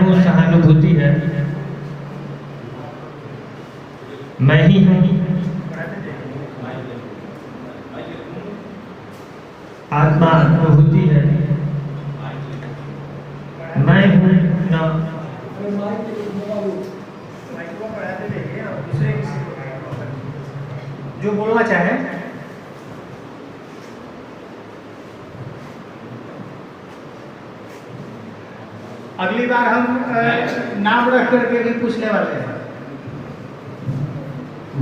हूँ सहानुभूति है, मैं ही हूँ आत्मा अनुभूति है, मैं हूँ न। जो बोलना चाहे अगली बार हम नाम रख करके भी पूछने वाले हैं।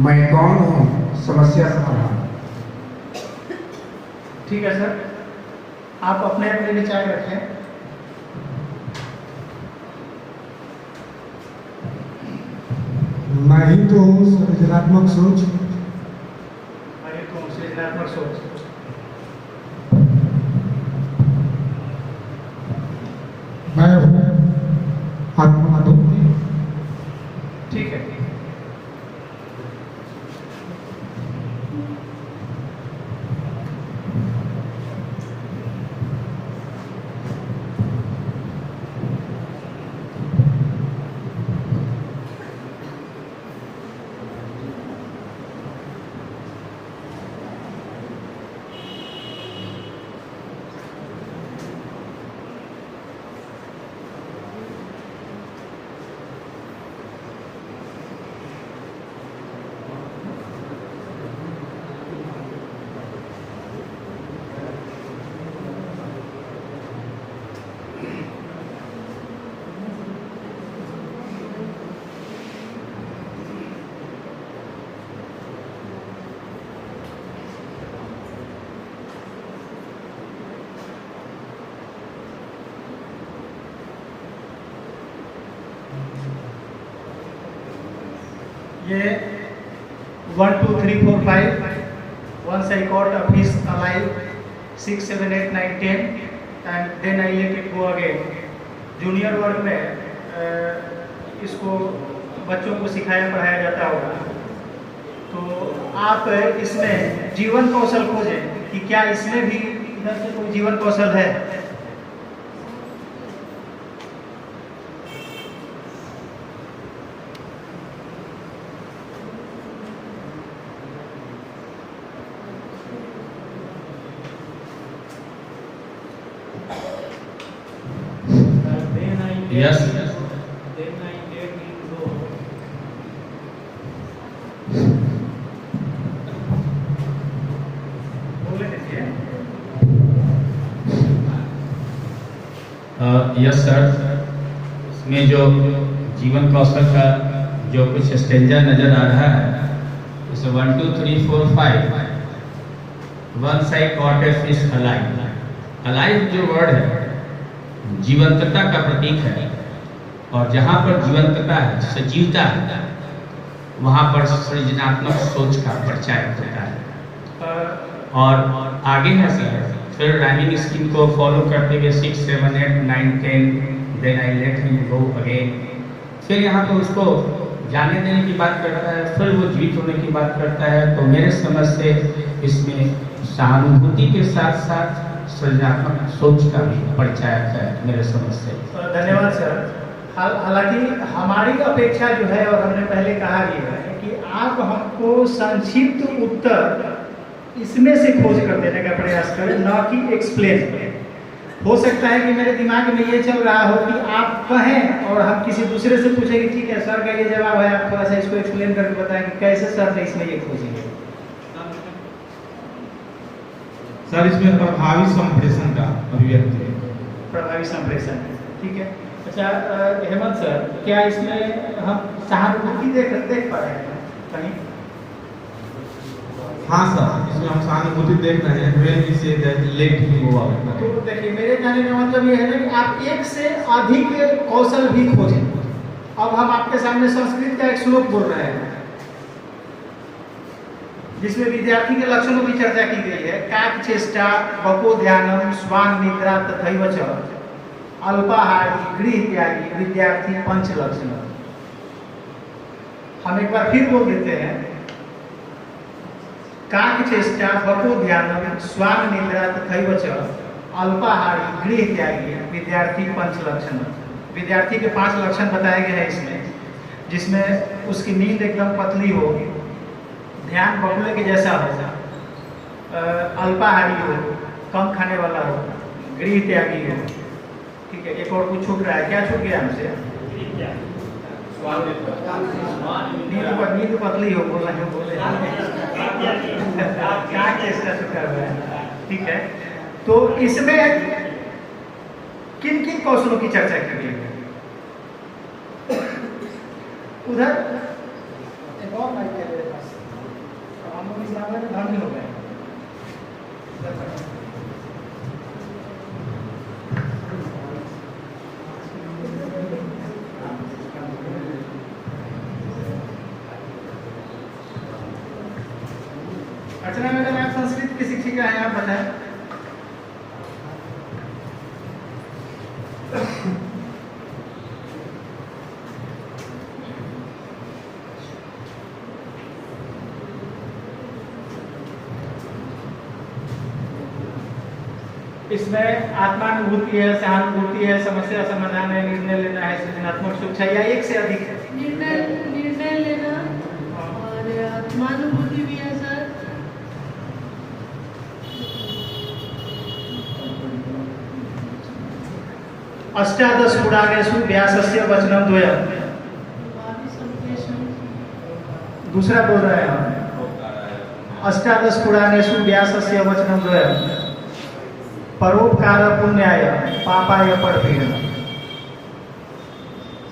मैं कौन हूँ समस्या समाधान। ठीक है सर, आप अपने अपने विचार रखें। मैं ही तो हूँ सृजनात्मक सोच। अरे तो सृजनात्मक सोच। मैं हूँ आत्मानुभूति। ठीक है। ये 1 2 3 4 5 once I caught a fish alive 6 7 8 9 10 and then I let it go again। Junior वर्ग में इसको बच्चों को सिखाया पढ़ाया जाता होगा। तो आप इसमें जीवन कौशल खोजें कि क्या इसमें भी इधर से कोई जीवन कौशल है। यस यस सर, इसमें जो जीवन कौशल का जो कुछ स्टेंजा नजर आ रहा है, जैसे 1 2 3 4 5 once I caught a fish alive. Alive जो वर्ड है जीवंतता का प्रतीक है, और जहाँ पर जीवंतता है, सजीवता है, वहाँ पर सृजनात्मक सोच का परिचय होता है। और आगे है सर, फिर राइमिंग स्कीम को फॉलो करते हुए 6 7 8 9 10 then I let him go again. फिर यहाँ पर उसको जाने देने की बात करता है, फिर वो जीवित होने की बात करता है। तो मेरे समझ से इसमें सहानुभूति के साथ साथ सृजनात्मक सोच का भी परिचय है मेरे समझ से। धन्यवाद सर। हालांकि हमारी अपेक्षा जो है, और हमने पहले कहा भी है कि आप हमको संक्षिप्त उत्तर इसमें से खोज कर देने का प्रयास करें, न कि एक्सप्लेन करें। हो सकता है कि मेरे दिमाग में ये चल रहा हो कि आप कहें और हम किसी दूसरे से पूछें कि ठीक है सर का ये जवाब है, आप थोड़ा सा इसको एक्सप्लेन करके बताएं कि कैसे सर ने इसमें ये खोजेंगे। सर इसमें प्रभावी संप्रेषण का अभिव्यक्ति है। प्रभावी संप्रेषण, ठीक है। अच्छा हेमंत सर, क्या इसमें हम सहानुभूति देख पा रहे हैं कहीं? हाँ सर, इसमें हम सहानुभूति देख रहे हैं, when we say that let him go out। तो देखिए, मेरे कहने का मतलब ये है ना कि आप एक से अधिक कौशल भी खोजें। अब हम आपके सामने संस्कृत का एक श्लोक बोल रहे हैं जिसमें विद्यार्थी के लक्षणों की चर्चा की गई है। काक चेष्टा बको ध्यानम स्वान निद्रा तथैव च अल्पाहारी गृह त्यागी विद्यार्थी पंच लक्षण। हम एक बार फिर बोल देते हैं, काक चेष्टा बको ध्यानम स्वान निद्रा तथैव च अल्पाहारी गृह त्यागी विद्यार्थी पंच लक्षण। विद्यार्थी के 5 लक्षण बताए गए हैं इसमें, जिसमें उसकी नींद एकदम पतली हो, ध्यान बगुले के जैसा हो, अल्पाहारी हो, कम खाने वाला हो, गृह त्यागी हो। ठीक है, एक और कुछ छूट रहा है, क्या छूट गया हमसे? नींद पतली हो, बोल रहे क्या चेष्टा से कर रहे हैं। ठीक है, तो इसमें किन किन कौशलों की चर्चा की गई है? उधर एक और माइक है मेरे पास, हम लोग इस मामले में धनी हो गए। अर्चना मैडम, आप संस्कृत की शिक्षिका हैं, आप बताएं। इसमें आत्मानुभूति है, सहानुभूति है, समस्या समाधान है, निर्णय लेना है, सृजनात्मक शिक्षा, या एक से अधिक है? निर्णय लेना और आत्मानुभूति भी है सर। अष्टादश पुराणेषु व्यासस्य वचनं द्वयम्। दूसरा बोल रहे हैं हम, अष्टादश पुराणेषु व्यासस्य वचनं द्वयम्, परोपकार पुण्याय पापाय परपीडनम्।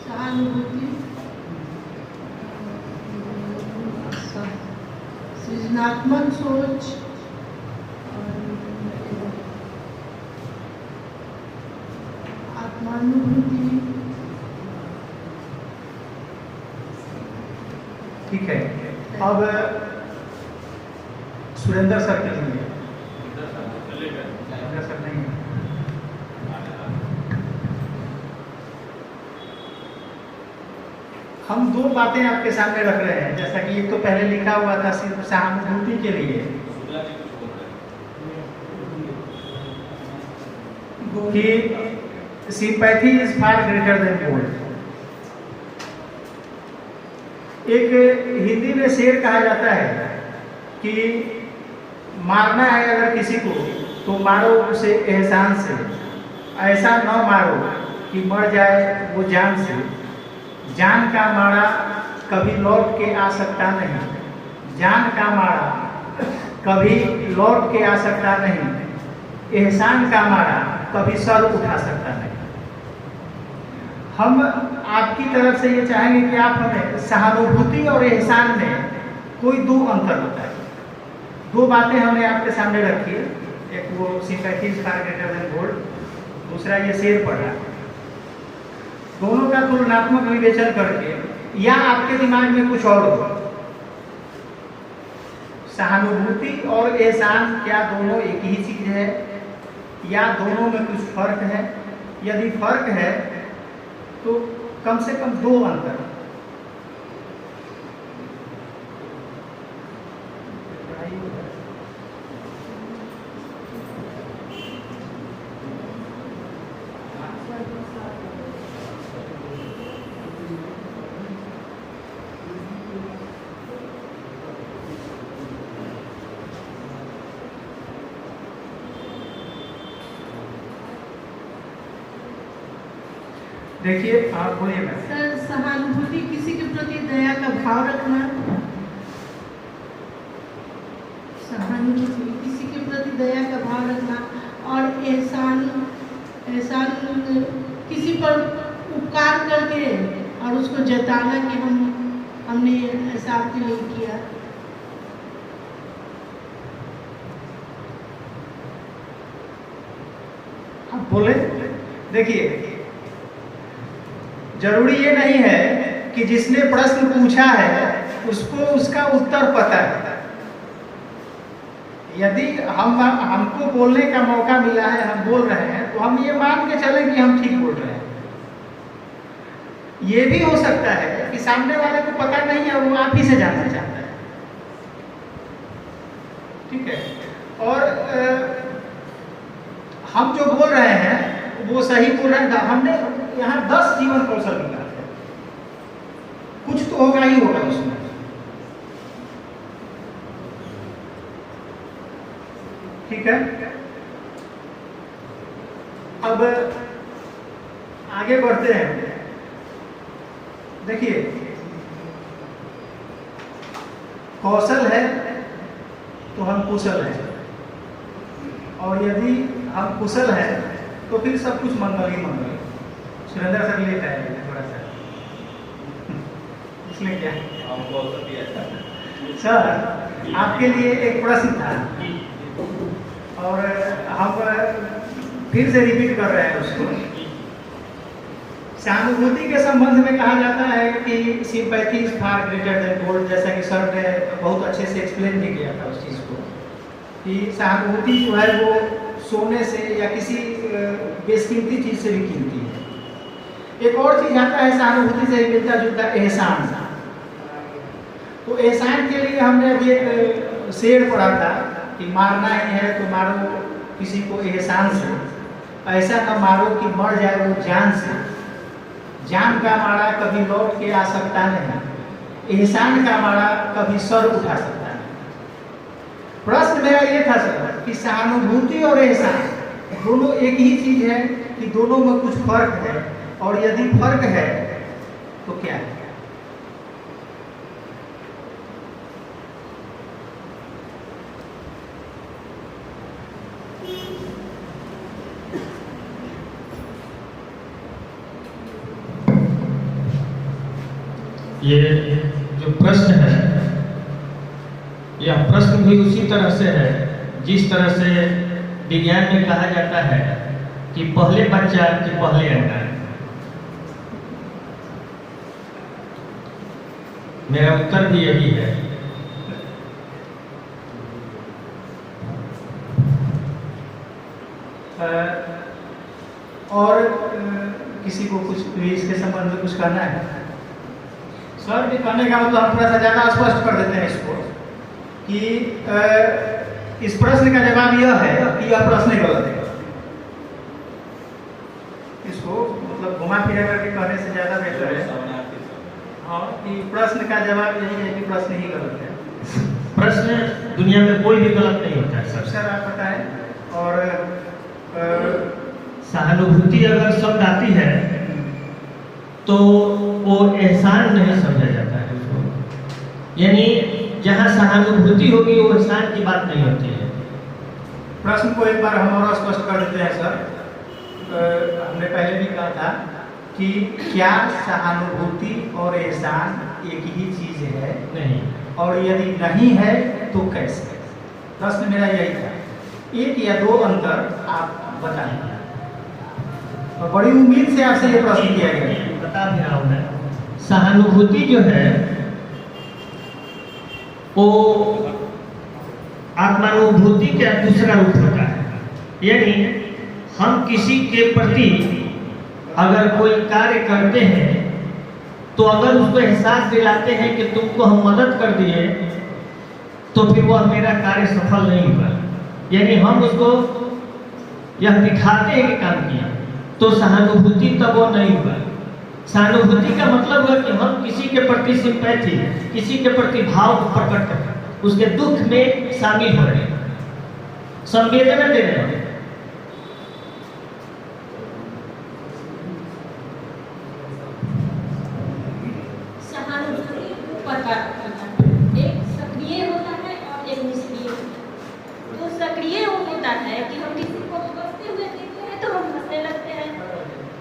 सहानुभूति, सृजनात्मक सोच, आत्मानुभूति। ठीक है, अब सुरेंद्र सर के लिए। सुरेंद्र सर नहीं है। हम 2 बातें आपके सामने रख रहे हैं, जैसा कि एक तो पहले लिखा हुआ था सिर्फ सहानुभूति के लिए कि sympathy is far greater than gold. एक हिंदी में शेर कहा जाता है कि मारना है अगर किसी को तो मारो उसे एहसान से, ऐसा न मारो कि मर जाए वो जान से। जान का मारा कभी लौट के आ सकता नहीं, जान का मारा कभी लौट के आ सकता नहीं, एहसान का मारा कभी सर उठा सकता नहीं। हम आपकी तरफ से ये चाहेंगे कि आप हमें सहानुभूति और एहसान में कोई 2 अंतर बताएं। 2 बातें हमने आपके सामने रखी है, एक वो sympathy is far greater than gold, दूसरा ये शेर पढ़ा। दोनों का तुलनात्मक विवेचन करके, या आपके दिमाग में कुछ और हो, सहानुभूति और एहसान क्या दोनों एक ही चीज है या दोनों में कुछ फर्क है? यदि फर्क है तो कम से कम 2 अंतर। देखिए, आप बोलिए मैम। सर, सहानुभूति किसी के प्रति दया का भाव रखना, सहानुभूति किसी के प्रति दया का भाव रखना, और एहसान किसी पर उपकार करके और उसको जताना कि हमने ऐसा आपके लिए किया। आप बोले। देखिए, जरूरी ये नहीं है कि जिसने प्रश्न पूछा है उसको उसका उत्तर पता है। यदि हमको बोलने का मौका मिला है, हम बोल रहे हैं, तो हम ये मान के चलें कि हम ठीक बोल रहे हैं। ये भी हो सकता है कि सामने वाले को पता नहीं है, वो आप ही से जानना चाहता है। ठीक है, और हम जो बोल रहे हैं वो सही बोल रहे हैं। हमने यहाँ 10 जीवन कौशल विकास है, कुछ तो होगा ही होगा उसमें। ठीक है, अब आगे बढ़ते हैं। देखिए, कौशल है तो हम कुशल हैं, और यदि हम कुशल हैं तो फिर सब कुछ मंगल ही मंगल। सुरेंद्र सर लेट आए थोड़ा सा, इसलिए क्या सर आपके लिए एक प्रश्न था और हम फिर से रिपीट कर रहे हैं उसको। सहानुभूति के संबंध में कहा जाता है कि sympathy is far greater than gold, जैसा कि सर ने बहुत अच्छे से एक्सप्लेन भी किया था उस चीज़ को, कि सहानुभूति जो है वो सोने से या किसी बेशकीमती चीज़ से भी कीमती है। एक और चीज़ आता है सहानुभूति से मिलता जुलता, एहसान। तो एहसान के लिए हमने अभी एक शेर पढ़ा था कि मारना ही है तो मारो किसी को एहसान से, ऐसा न मारो कि मर जाए वो जान से। जान का मारा कभी लौट के आ सकता नहीं, एहसान का मारा कभी सर उठा सकता नहीं। प्रश्न मेरा ये था सर कि सहानुभूति और एहसान दोनों एक ही चीज है कि दोनों में कुछ फर्क है, और यदि फर्क है तो क्या है? ये जो प्रश्न है, यह प्रश्न भी उसी तरह से है जिस तरह से विज्ञान में कहा जाता है कि पहले बच्चा कि पहले अंडा। मेरा उत्तर भी यही है। और किसी को कुछ भी इसके संबंध में कुछ कहना है? सर ये कहने का मतलब हम थोड़ा सा ज़्यादा स्पष्ट कर देते हैं इसको कि इस प्रश्न का जवाब यह है कि यह प्रश्न ही गलत है। इसको मतलब घुमा फिरा करके कहने से ज़्यादा बेहतर है हाँ कि प्रश्न का जवाब यही है कि प्रश्न ही गलत है। प्रश्न दुनिया में कोई भी गलत नहीं होता है सर आप बताएं। और सहानुभूति अगर शब्द आती है तो वो एहसान नहीं समझा जाता है उसको, यानी जहाँ सहानुभूति होगी वो एहसान की बात नहीं होती है। प्रश्न को एक बार हम और स्पष्ट कर देते हैं सर। हमने पहले भी कहा था कि क्या सहानुभूति और एहसान एक ही चीज है? नहीं। और यदि नहीं है तो कैसे? प्रश्न मेरा यही था, एक या दो अंतर आप बताएं। और बड़ी उम्मीद से आपसे ये प्रश्न किया गया। बता भी रहा हूं मैं, सहानुभूति जो है वो आत्मानुभूति का दूसरा रूप होता है। यानी हम किसी के प्रति अगर कोई कार्य करते हैं तो अगर उसको एहसास दिलाते हैं कि तुमको हम मदद कर दिए तो फिर वह मेरा कार्य सफल नहीं हुआ, यानी हम उसको यह दिखाते हैं कि काम किया, तो सहानुभूति तब वो नहीं हुआ। सहानुभूति का मतलब है कि हम किसी के प्रति सिंपैथी, किसी के प्रति भाव को प्रकट करते हैं, उसके दुख में शामिल हो रहे हैं, संवेदना दे रहे हैं। सहानुभूति प्रकार होता है, एक सक्रिय होता है और एक निष्क्रिय होता है। तो सक्रिय होता है कि हम किसी को हंसते हुए देखते हैं तो हम हंसने लगते हैं,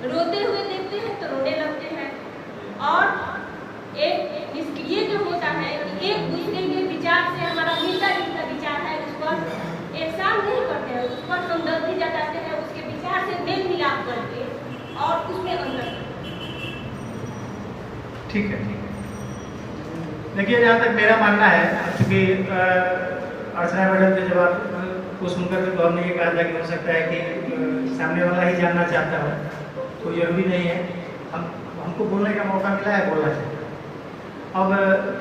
रोते हुए देखते हैं तो रोने लगते हैं। और एक निष्क्रिय जो होता है कि एक दूसरे के विचार से हमारा मिलता जुलता विचार है, उस पर एहसान नहीं करते हैं, उस पर हमदर्दी जताते हैं, उसके विचार से मेल मिलाप करके और उसमें अंतर। ठीक है, ठीक है। देखिए जहाँ तक मेरा मानना है, क्योंकि अर्चना मैडम के जवाब को सुनकर के तो हमने ये कहा था कि हो सकता है कि सामने वाला ही जानना चाहता हो, तो जरूरी नहीं है। हमको बोलने का मौका मिला है, बोलना चाहिए। अब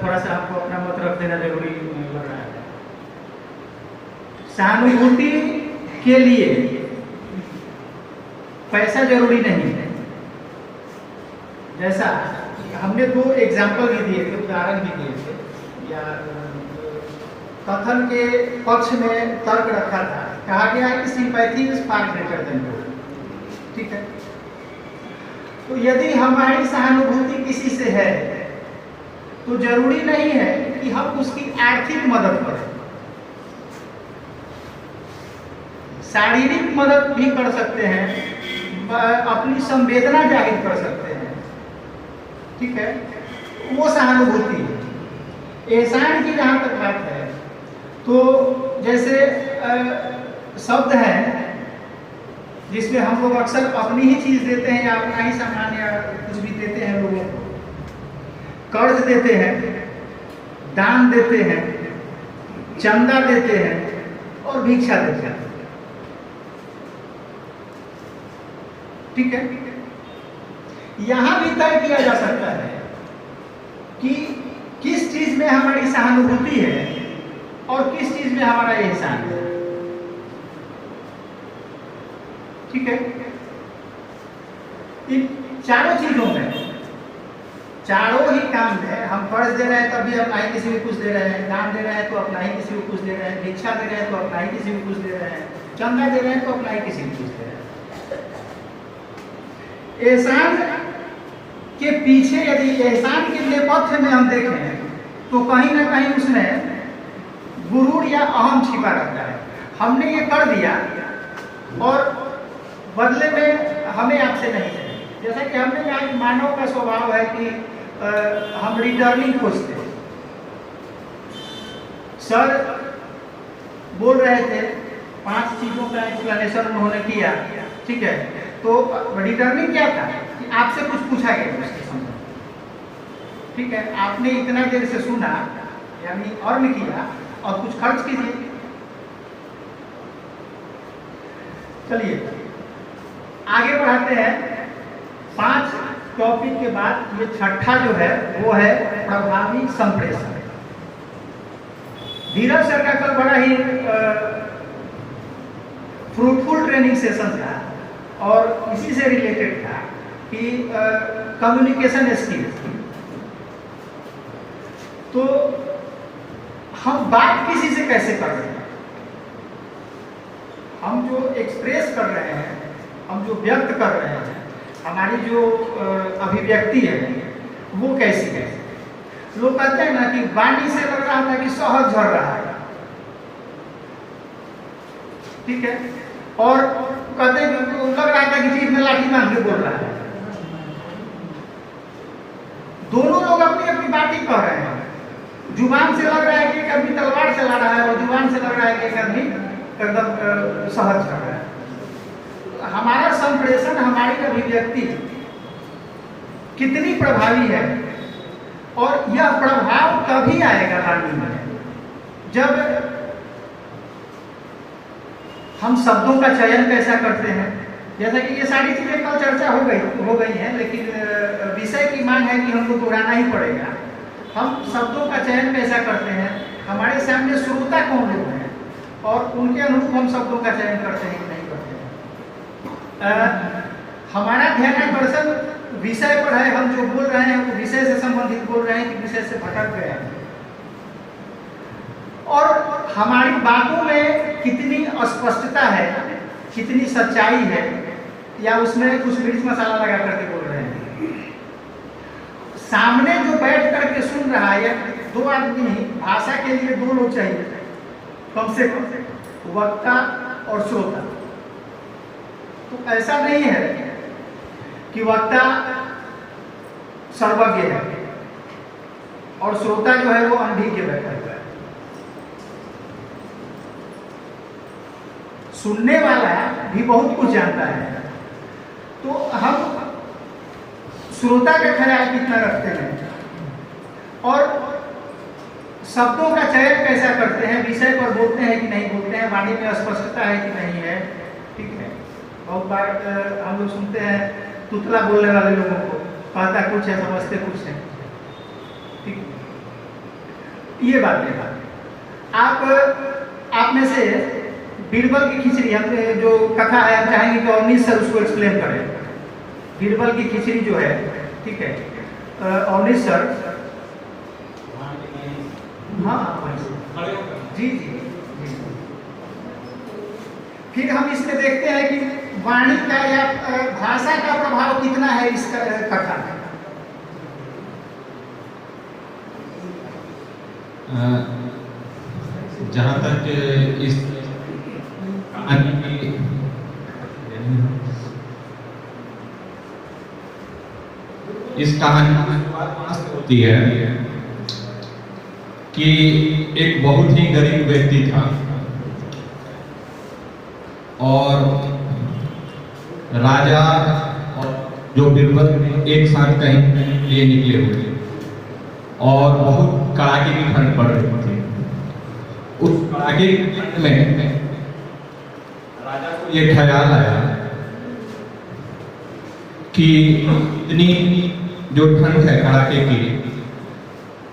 थोड़ा सा आपको अपना मत रख देना जरूरी लग रहा है। सहानुभूति के लिए पैसा जरूरी नहीं है, जैसा हमने 2 एग्जाम्पल भी दिए थे, उदाहरण भी दिए थे, या कथन के पक्ष में तर्क रखा था। कहा गया है कि sympathy is far greater than truth. ठीक है, तो यदि हमारी सहानुभूति किसी से है तो जरूरी नहीं है कि हम उसकी आर्थिक मदद करें, शारीरिक मदद भी कर सकते हैं, अपनी संवेदना जाहिर कर सकते हैं। ठीक है, वो सहानुभूति है। एहसान की जहाँ तक बात है तो जैसे शब्द है जिसमें हम लोग अक्सर अपनी ही चीज देते हैं या अपना ही सामान या कुछ भी देते हैं लोगों को, कर्ज देते हैं, दान देते हैं, चंदा देते हैं और भिक्षा देते हैं। ठीक है, यहां भी तय किया जा सकता है कि किस चीज में हमारी सहानुभूति है और किस चीज में हमारा एहसान है। ठीक है, इन चारों चीजों में, चारों ही काम में हम कर्ज दे रहे हैं तब भी अपना ही किसी को कुछ दे रहे हैं, दान दे रहे हैं तो अपना ही किसी को कुछ दे रहे हैं, भिक्षा दे रहे हैं तो अपना ही किसी को कुछ दे रहे हैं, चंदा दे रहे हैं तो अपना ही किसी को कुछ दे रहे हैं। एहसान के पीछे यदि एहसान के नेपथ्य में हम देखें तो कहीं ना कहीं उसमें गुरूर या अहम छिपा रहता है। हमने ये कर दिया और बदले में हमें आपसे नहीं चाहिए। जैसा कि हमने यहाँ मानव का स्वभाव है कि हम रिटर्निंग खोजते हैं। सर बोल रहे थे 5 चीजों का एक्सप्लेनेशन उन्होंने किया। ठीक है, तो रिटर्निंग क्या था कि आपसे कुछ पूछा गया उसके संबंध। ठीक है, आपने इतना देर से सुना यानी अर्न किया और कुछ खर्च कीजिए। चलिए आगे बढ़ाते हैं। 5 टॉपिक के बाद ये छठा जो है वो है प्रभावी संप्रेषण। धीरज सर का कल बड़ा ही फ्रूटफुल ट्रेनिंग सेशन था और इसी से रिलेटेड था कि कम्युनिकेशन स्किल्स। तो हम बात किसी से कैसे कर रहे हैं, हम जो एक्सप्रेस कर रहे हैं, हम जो व्यक्त कर रहे हैं, हमारी जो अभिव्यक्ति है वो कैसी है। लोग कहते हैं ना कि वाणी से लग रहा था कि शहद झड़ रहा है। ठीक है, और कहते हैं कि लग रहा था कि जीभ में लाठी बांध के बोल रहा है। दोनों लोग अपनी अपनी बात ही कह रहे हैं। जुबान से लग रहा है कि एक आदमी तलवार चला रहा है और जुबान से लग रहा है कि एक आदमी एकदम सहज कर रहा है। हमारा संप्रेषण, हमारी अभिव्यक्ति कितनी प्रभावी है और यह प्रभाव तभी आएगा वाणी में जब हम शब्दों का चयन कैसा करते हैं। जैसा कि ये सारी चीजें कल चर्चा हो गई हैं, लेकिन विषय की मांग है कि हमको दोहराना ही पड़ेगा। हम शब्दों का चयन कैसा करते हैं, हमारे सामने श्रोता कौन लोग हैं और उनके अनुरूप हम शब्दों का चयन करते हैं कि नहीं करते हैं। हमारा ध्यानाकर्षण विषय पर है, हम जो बोल रहे हैं वो विषय से संबंधित बोल रहे हैं कि विषय से भटक गए हैं, और हमारी बातों में कितनी अस्पष्टता है, कितनी सच्चाई है, या उसमें कुछ मिर्च मसाला लगा करके बोल रहे हैं। सामने जो बैठ करके सुन रहा है, 2 आदमी, भाषा के लिए 2 लोग चाहिए कम से कम, वक्ता और श्रोता। तो ऐसा नहीं है कि वक्ता सर्वज्ञ है और श्रोता जो है वो अनभिज्ञ बैठा हुआ है। सुनने वाला भी बहुत कुछ जानता है। तो हम श्रोता का ख्याल कितना रखते हैं और शब्दों का चयन कैसा करते हैं, विषय पर बोलते हैं कि नहीं बोलते हैं, वाणी में स्पष्टता है कि नहीं है। ठीक है, बहुत बार हम लोग सुनते हैं तुतला बोलने वाले लोगों को, कहता कुछ है समझते कुछ है। ठीक, ये बात है। आप में से बीरबल की खिचड़ी, हमने जो कथा है, हम चाहेंगे कि अवनीश सर उसको एक्सप्लेन करें। बीरबल की खिचड़ी जो है ठीक है। अवनीश सर। हाँ जी जी जी। फिर हम इसमें देखते हैं कि वाणी का या भाषा का प्रभाव कितना है इस कथा में। जहाँ तक इस कहानी की होती है कि एक बहुत ही गरीब व्यक्ति था और राजा और जो बीरबल एक साथ कहीं लिए निकले हुए और बहुत कड़ाके की ठंड पड़ रही थी। उस कड़ाके की ठंड में राजा को ये ख्याल आया कि इतनी जो ठंड है कड़ाके की,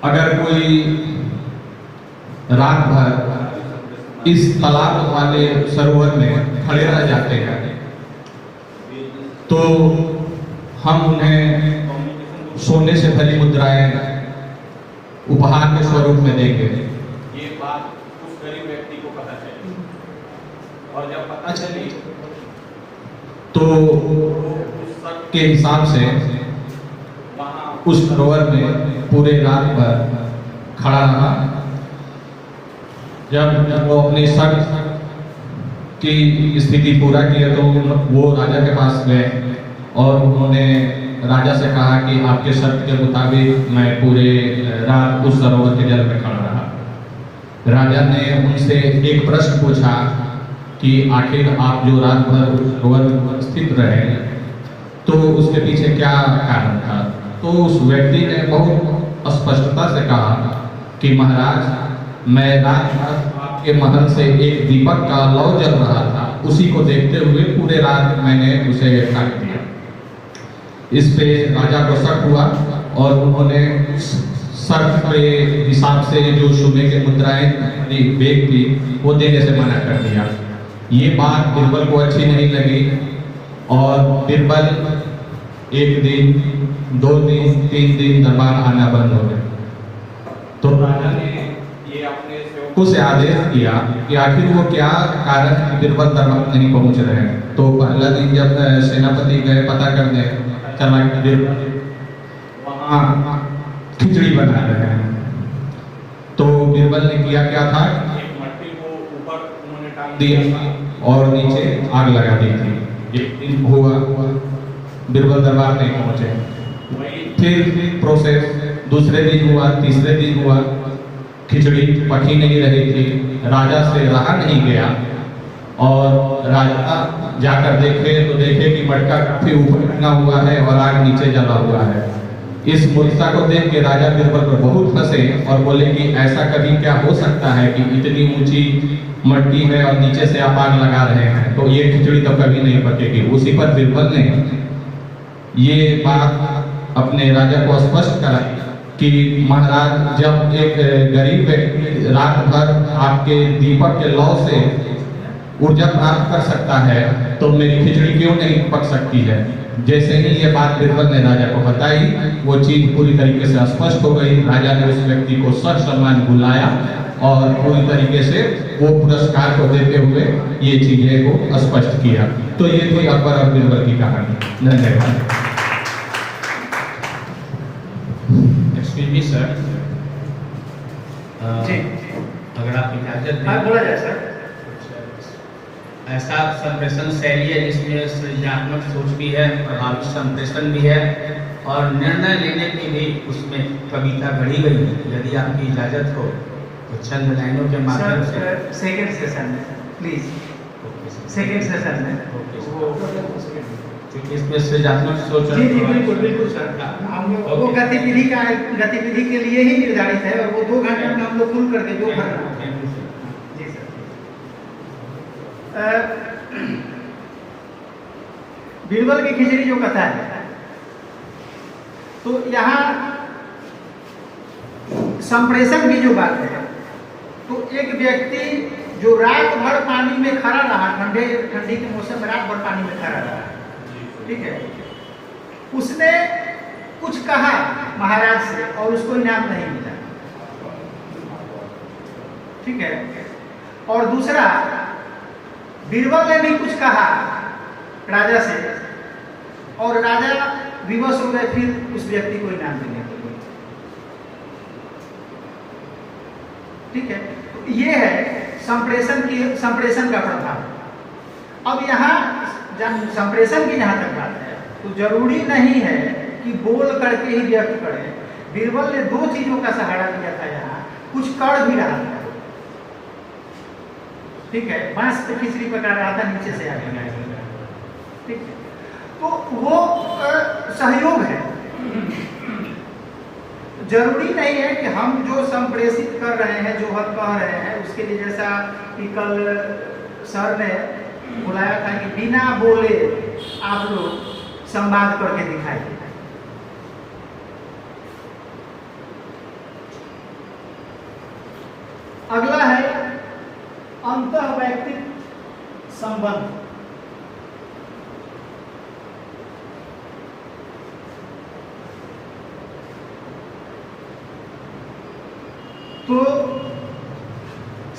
अगर कोई रात भर इस तालाब वाले सरोवर में खड़े रह जाते हैं तो हम उन्हें सोने से भरी मुद्राएं उपहार के स्वरूप में देंगे। ये बात उस गरीब व्यक्ति को पता चली और जब पता चली तो उस के हिसाब से वहां उस सरोवर में पूरे रात भर खड़ा रहा। जब वो अपनी शर्त की स्थिति पूरा किया तो वो राजा के पास गए और उन्होंने राजा से कहा कि आपके शर्त के मुताबिक मैं पूरे रात उस सरोवर के जल में खड़ा रहा। राजा ने उनसे एक प्रश्न पूछा कि आखिर आप जो रात भर उस सरोवर में स्थित रहे तो उसके पीछे क्या कारण था। तो उस व्यक्ति ने बहुत स्पष्टता से कहा कि महाराज, मैं रात भर आपके महल से एक दीपक का लौ जल रहा था, उसी को देखते हुए पूरे रात मैंने उसे काट दिया। इस पे राजा को शक हुआ और उन्होंने शर्त के हिसाब से जो सोने के मुद्राएं बेग थी वो देने से मना कर दिया। ये बात बीरबल को अच्छी नहीं लगी और बीरबल एक दिन, 2 दिन, 3 दिन दरबार आना बंद हो गया। तो राजा ने ये अपने सेवकों से आदेश किया कि आखिर वो क्या कारण है बीरबल दरबार नहीं पहुंच रहे हैं। तो पहला दिन जब सेनापति गए पता करने, चला कि बीरबल वहाँ खिचड़ी बना रहे हैं। तो बीरबल ने किया क्या था, एक मट्टी को ऊपर उन्होंने टांग दिया और नीचे आग लगा दी थी। एक दिन हुआ बीरबल दरबार नहीं पहुंचे, फिर प्रोसेस दूसरे दिन हुआ, तीसरे दिन हुआ, खिचड़ी पकी नहीं रही थी, राजा से रहा नहीं गया और राजा जाकर देखे तो देखे कि मटका काफी ऊपर टंगा हुआ है और आग नीचे जला हुआ है। इस मूर्खता को देख के राजा बीरबल पर बहुत हंसे और बोले कि ऐसा कभी क्या हो सकता है कि इतनी ऊंची मटकी है और नीचे से आप आग लगा रहे हैं, तो ये खिचड़ी तो कभी नहीं पकेगी। उसी पर बीरबल ने ये बात अपने राजा को स्पष्ट कराई कि महाराज, जब एक गरीब व्यक्ति रात भर आपके दीपक के लौ से ऊर्जा प्राप्त कर सकता है तो मेरी खिचड़ी क्यों नहीं पक सकती है। जैसे ही ये बात बीरबल ने राजा को बताई, वो चीज पूरी तरीके से स्पष्ट हो गई। राजा ने उस व्यक्ति को सम्मान बुलाया और पूरी तरीके से वो पुरस्कार को देते हुए ये चीजें को स्पष्ट किया। तो ये थी अकबर और बीरबल की कहानी। धन्यवाद। एक्सक्यूज मी सर, जी अगर आप इजाजत हाँ दें। बोला जाए सर। ऐसा संप्रेषण शैली है जिसमें सृजनात्मक सोच भी है, प्रभावी संप्रेषण भी है और निर्णय लेने की भी उसमें कविता घड़ी गई है। यदि आपकी इजाजत हो तो चंद लाइनों के माध्यम से। सेकेंड सेशन में प्लीज, सेकेंड सेशन में क्योंकि इसमें सृजनात्मक सोच। जी जी बिल्कुल बिल्कुल सर। वो गतिविधि के लिए ही निर्धारित है और वो 2 घंटे में हम लोग फुल कर दे जो करना। जी सर। बीरबल की खिचड़ी जो कथा है, तो यहाँ संप्रेषण की जो बात है, तो एक व्यक्ति जो रात भर पानी में खड़ा रहा, ठंडी के मौसम में रात भर पानी में खड़ा रहा, ठीक है, उसने कुछ कहा महाराज से और उसको इनाम नहीं मिला, ठीक है। और दूसरा, बीरबल ने भी कुछ कहा राजा से और राजा विवश हो गए, फिर उस व्यक्ति को इनाम देने के लिए, ठीक है। तो ये है संप्रेषण का प्रभाव। अब यहाँ संप्रेषण की जहाँ तक बात है तो जरूरी नहीं है कि बोल करके ही व्यक्त करें। बीरबल ने 2 चीजों का सहारा लिया था, यहाँ कुछ कर भी रहा था, ठीक है। बांस से खिचड़ी पका रहा था, नीचे से आगे लगाया, ठीक है। तो वो सहयोग है। जरूरी नहीं है कि हम जो संप्रेषित कर रहे हैं, जो हम कह रहे हैं, उसके लिए जैसा कि कल सर ने बुलाया था कि बिना बोले आप लोग संवाद करके दिखाइए। अगला है अंतःवैयक्तिक संबंध। तो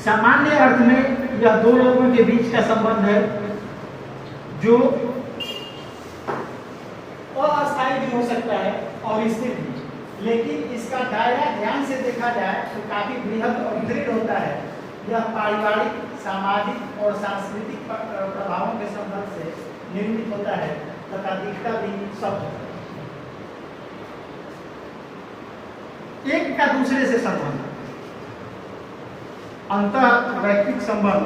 सामान्य अर्थ में यह 2 लोगों के बीच का संबंध है जो अस्थायी भी हो सकता है और स्थिर भी, लेकिन इसका दायरा ध्यान से देखा जाए तो काफी बृहद और दृढ़ होता है। यह पारिवारिक, सामाजिक और सांस्कृतिक प्रभावों के संबंध से निर्मित होता है तथा दिखता भी सब एक का दूसरे से संबंध, अंतःवैयक्तिक संबंध।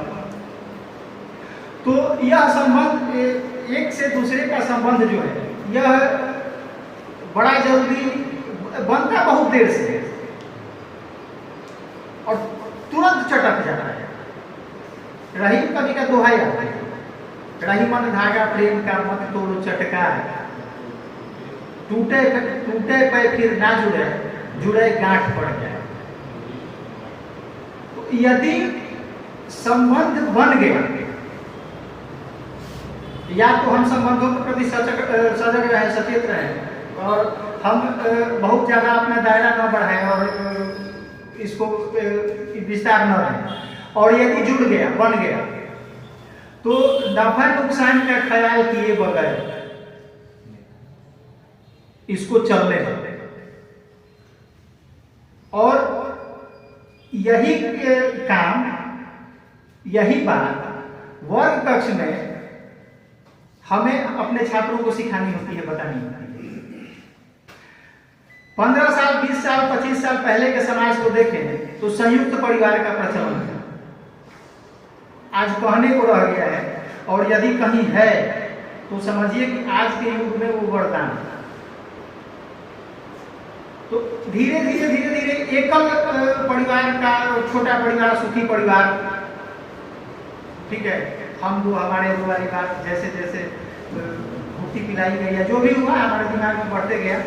तो यह संबंध, एक से दूसरे का संबंध जो है, यह बड़ा जरूरी बनता बहुत देर से है और तुरंत चटक जाता है। रहीम कवि का दोहा आता है, रही मन धागा प्रेम का मत तोड़ो चटका, टूटे पे फिर ना जुड़े, जुड़े गांठ पड़ जाए। तो यदि संबंध बन गया, या तो हम संबंधों के प्रति सजग रहे, सचेत रहे और हम बहुत ज्यादा अपना दायरा न बढ़ाएं और इसको विस्तार न रहे, और यदि जुड़ गया, बन गया, तो नफा नुकसान का ख्याल किए बगैर इसको चलने दें। और यही काम, यही बात वर्ग कक्ष में हमें अपने छात्रों को सिखानी होती है, बतानी होती है। 15 साल, 20 साल, 25 साल पहले के समाज को देखें तो संयुक्त परिवार का प्रचलन था, आज कहने को रह गया है, और यदि कहीं है तो समझिए कि आज के युग में वो वरदान है। तो धीरे धीरे एकल परिवार का, छोटा परिवार, सुखी परिवार, ठीक है, हम दो, हमारे दो वाली बात जैसे जैसे भूखी पिलाई गई है, जो भी हुआ हमारे दिमाग में बढ़ते गया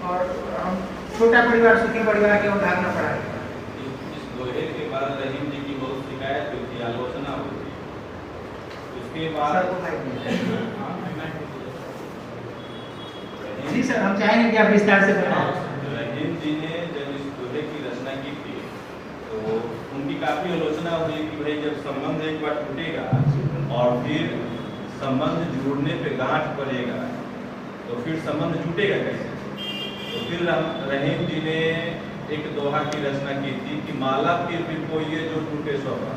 और हम छोटा परिवार, सुखी परिवार की ओर भागना पड़ा। इस दोहे के बाद रहीम जी की बहुत शिकायत हुई थी, आलोचना हुई थी, उसके बाद जी सर, हम चाहेंगे कि आप विस्तार से बताएं। रहीम जी ने जब इस दोहे की रचना की थी तो उनकी काफी आलोचना हुई कि भाई जब संबंध एक बार टूटेगा और फिर संबंध जुड़ने पे गांठ पड़ेगा तो फिर संबंध जुटेगा कैसे। तो फिर रहीम जी ने एक दोहा की रचना की थी कि माला फिर भी कोई ये जो टूटे सोबा।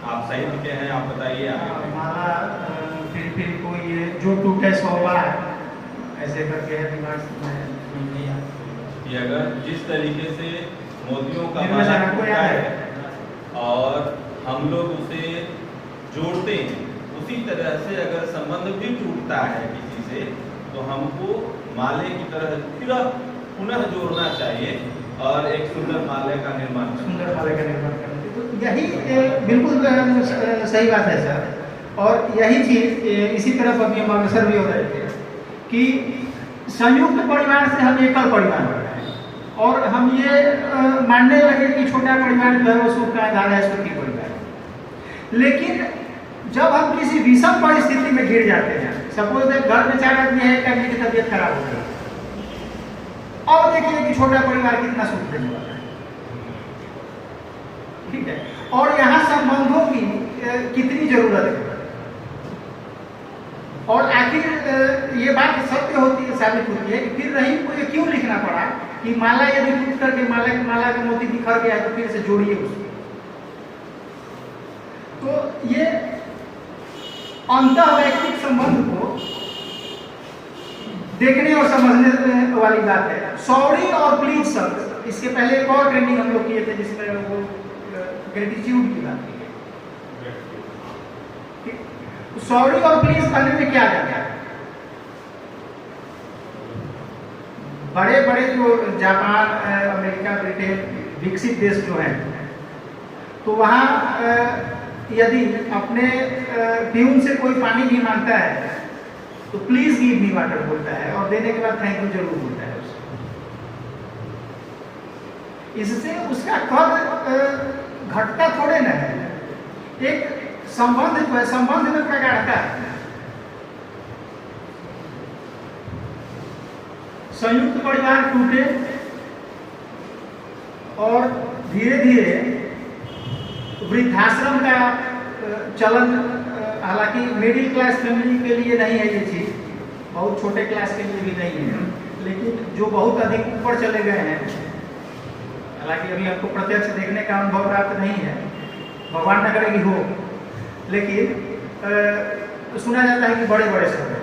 आप साहित्य के हैं, आप बताइए आगे। माला फिर कोई ये जो टूटे सोबा, ऐसे करके है दिमाग में नहीं आता। कि अगर जिस तरीके से मोतियों का माला टूटा है और हम लोग उसे जोड़ते हैं, उसी तरह से अगर संबंध भी टूटता है किसी से तो हमको माले की तरह फिर पुनः जोड़ना चाहिए और एक सुंदर माले का निर्माण करना। तो यही बिल्कुल सही बात है सर, और यही चीज इसी तरफ अभी हम अग्रसर भी हो रहे थे कि संयुक्त परिवार से हम एकल परिवार बन रहे हैं और हम ये मानने लगे कि छोटा परिवार जो है वो सुख का आधार है, सुखी परिवार। लेकिन जब हम किसी विषम परिस्थिति में गिर जाते हैं, सपोज दैट घर में 4 आदमी है, एक आदमी की तबीयत खराब हो गई, और देखिए कि छोटा परिवार कितना सुख देने वाला है, ठीक है। और यहाँ संबंधों की कितनी जरूरत है, और आखिर ये बात सत्य होती है, साबित होती है कि फिर रहीम को ये क्यों लिखना पड़ा कि माला यदि टूट करके माला का मोती बिखर गया तो फिर से जोड़िए उसको। तो ये अंतःवैयक्तिक संबंध को देखने और समझने वाली बात है। सॉरी और प्लीज शब्द, इसके पहले एक और ट्रेनिंग हम लोग किए थे जिसमें वो ग्रेटिट्यूड की बात की। सॉरी और प्लीज कहने में क्या जाता है? बड़े बड़े जो जापान, अमेरिका, ब्रिटेन विकसित देश जो हैं, तो वहाँ यदि अपने प्यून से कोई पानी नहीं मांगता है तो प्लीज गिव मी वाटर बोलता है, और देने के बाद थैंक यू जरूर बोलता है उसको। इससे उसका कद घटता थोड़े ना है। एक संबंध जो है, संबंध में प्रगाढ़ता है। संयुक्त परिवार टूटे और धीरे धीरे वृद्धाश्रम का चलन, हालांकि मिडिल क्लास फैमिली के लिए नहीं है ये चीज, बहुत छोटे क्लास के लिए भी नहीं है, लेकिन जो बहुत अधिक ऊपर चले गए हैं, हालांकि अभी आपको प्रत्यक्ष देखने का अनुभव प्राप्त नहीं है, भगवान न करे कि हो, लेकिन सुना जाता है कि बड़े बड़े सब हैं।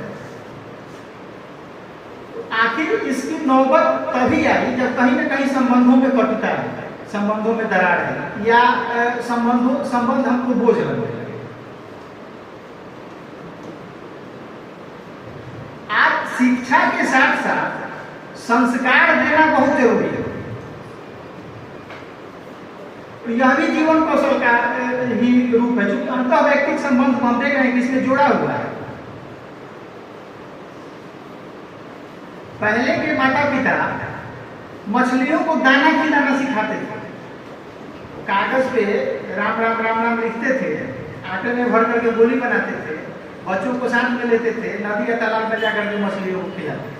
आखिर इसकी नौबत तभी आई जब कहीं ना कहीं संबंधों में कटुता है, संबंधों में दरार है, या संबंध हमको बोझ लगने लगे। आज शिक्षा के साथ साथ संस्कार देना बहुत जरूरी है। यह भी जीवन कौशल का ही रूप है, जो अंतःवैयक्तिक संबंध हम देख रहे हैं कि इसमें जुड़ा हुआ है। पहले के माता पिता मछलियों को दाना खिलाना सिखाते थे, कागज पे राम राम राम राम लिखते थे, आटे में भर करके गोली बनाते थे, बच्चों को साथ में लेते थे, नदी या तालाब में जाकर के मछलियों को खिलाते थे।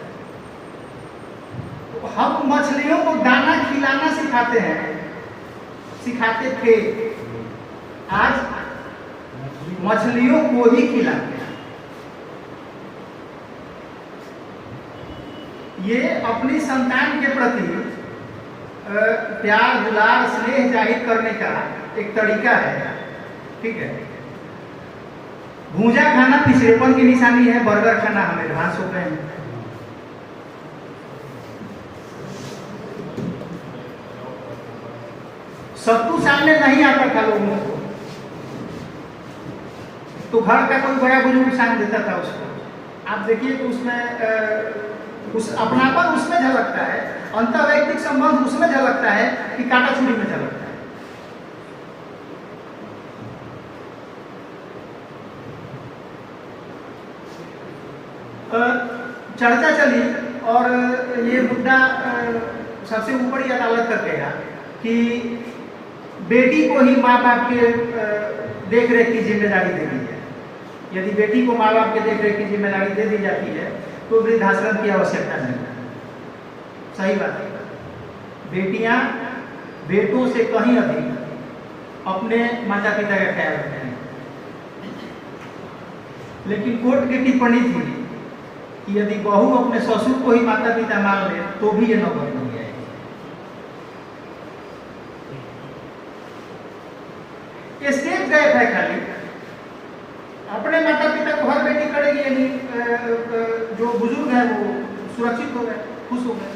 तो हम मछलियों को दाना खिलाना सिखाते हैं, सिखाते थे, आज मछलियों को ही खिलाते हैं। ये अपनी संतान के प्रति प्यार, दुलार, स्नेह जाहिर करने का एक तरीका है, ठीक है। भूजा खाना पिछड़ेपन की निशानी है, बर्गर खाना हम एडवांस हो गए हैं। सत्तू सामने नहीं आता था लोगों को, तो घर का कोई बड़ा बुजुर्ग साथ देता था उसको। आप देखिए कि उसमें उस अपनापन उसमें झलकता है, अंतःवैयक्तिक संबंध उसमें झलकता है कि काटा छुरी में झलकता है। चर्चा चली और ये मुद्दा सबसे ऊपर ही अदालत कर देगा कि बेटी को ही माँ बाप के देख रेख की जिम्मेदारी दे दी है। यदि बेटी को माँ बाप के देख रेख की जिम्मेदारी दे दी जाती है तो वृद्धाश्रम की आवश्यकता नहीं है। सही बात है, बेटियां बेटों से कहीं अधिक अपने माता पिता का ख्याल रखते हैं, लेकिन कोर्ट की टिप्पणी थी कि यदि बहू अपने ससुर को ही माता पिता मान ले तो भी ये नौबत नहीं आएगी। स्टेप गैप है, खाली अपने माता पिता को हर बेटी करेगी, यानी जो बुजुर्ग है वो सुरक्षित हो गए, खुश हो गए।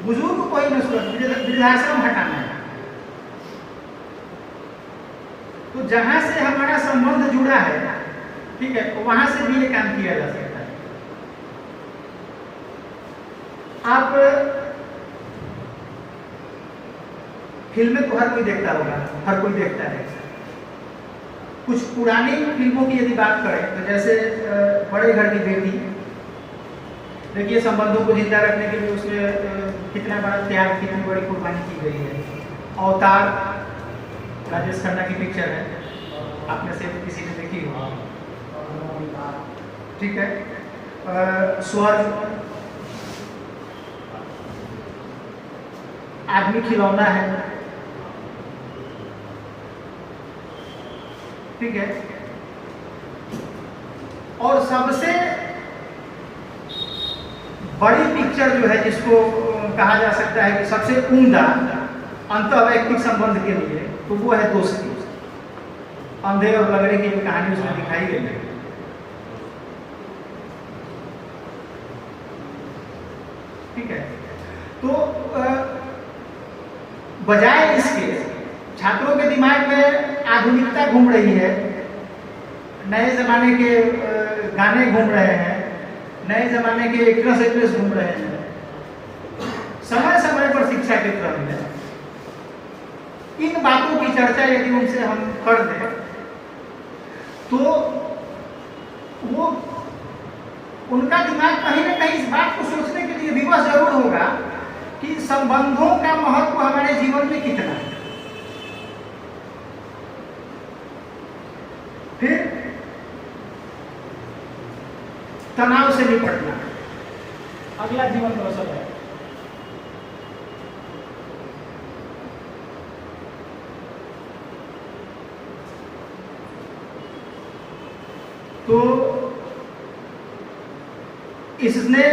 बुजुर्ग को ही न सुरक्षित, वृद्धाश्रम हटाना है। तो जहां से हमारा संबंध जुड़ा है, ठीक है, वहां से भी ये काम किया जा सकता है। आप फिल्में तो हर कोई देखता होगा, हर कोई देखता है। कुछ पुरानी फिल्मों की यदि बात करें तो जैसे बड़े घर की बेटी, देखिए संबंधों को जिंदा रखने के लिए उसमें कितना बड़ा त्याग, कितनी बड़ी कुर्बानी की गई है। अवतार राजेश खन्ना की पिक्चर है, आपने से किसी ने देखी हो। ठीक है। स्वर्ग, आदमी खिलौना है, ठीक है। और सबसे बड़ी पिक्चर जो है, जिसको कहा जा सकता है कि सबसे उम्दा अंतःवैयक्तिक संबंध के लिए, तो वो है दोस्ती। अंधे और लंगड़े की जो कहानी उसमें दिखाई गई है, ठीक है। तो बजाय इसके छात्रों के दिमाग में आधुनिकता घूम रही है, नए जमाने के गाने घूम रहे हैं, नए जमाने के एक्ट्रेस घूम रहे हैं। समय समय पर शिक्षा के क्रम में इन बातों की चर्चा यदि उनसे हम कर दें तो वो उनका दिमाग कहीं ना कहीं इस बात को सोचने के लिए विवश जरूर होगा कि संबंधों का महत्व हमारे जीवन में कितना है। फिर तनाव से निपटना अगला जीवन कौशल है। तो इसने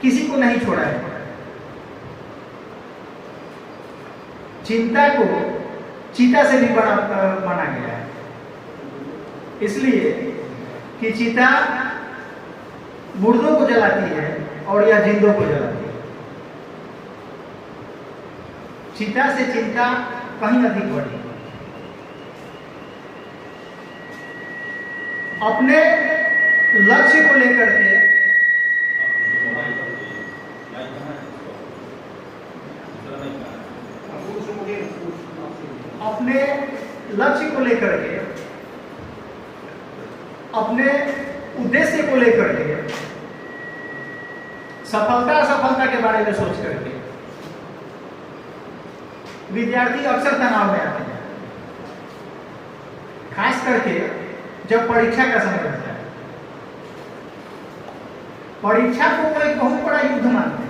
किसी को नहीं छोड़ा है। चिंता को चीता से भी बड़ा माना गया है, इसलिए कि चीता मुर्दों को जलाती है और यह जिंदों को जलाती है। चीता से चिंता कहीं अधिक बड़ी। अपने लक्ष्य को लेकर के अपने लक्ष्य को लेकर के, अपने उद्देश्य को लेकर के, सफलता असफलता के बारे में सोच करके विद्यार्थी अक्सर तनाव में आते हैं, खास करके जब परीक्षा का समय रहता है। परीक्षा को वो एक बहुत बड़ा युद्ध मानते हैं।